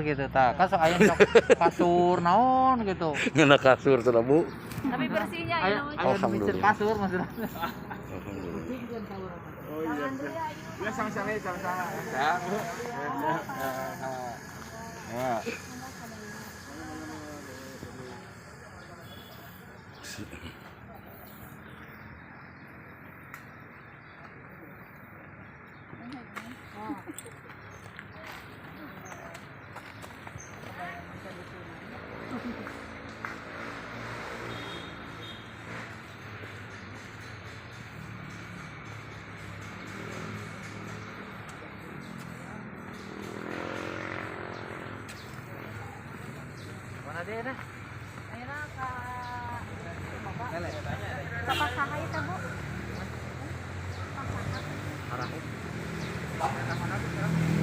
gitu tak kan sok aya sok kasur naon gitu Ngena kasur tuh Bu. Tapi bersihnya aya ya. aya micin kasur maksudnya Oh iya. Ya sama-sama sama-sama. Ya. mana dia dah Ayeuna ka Bapak. Ka saha eta, Bu? arah Mana sekarang?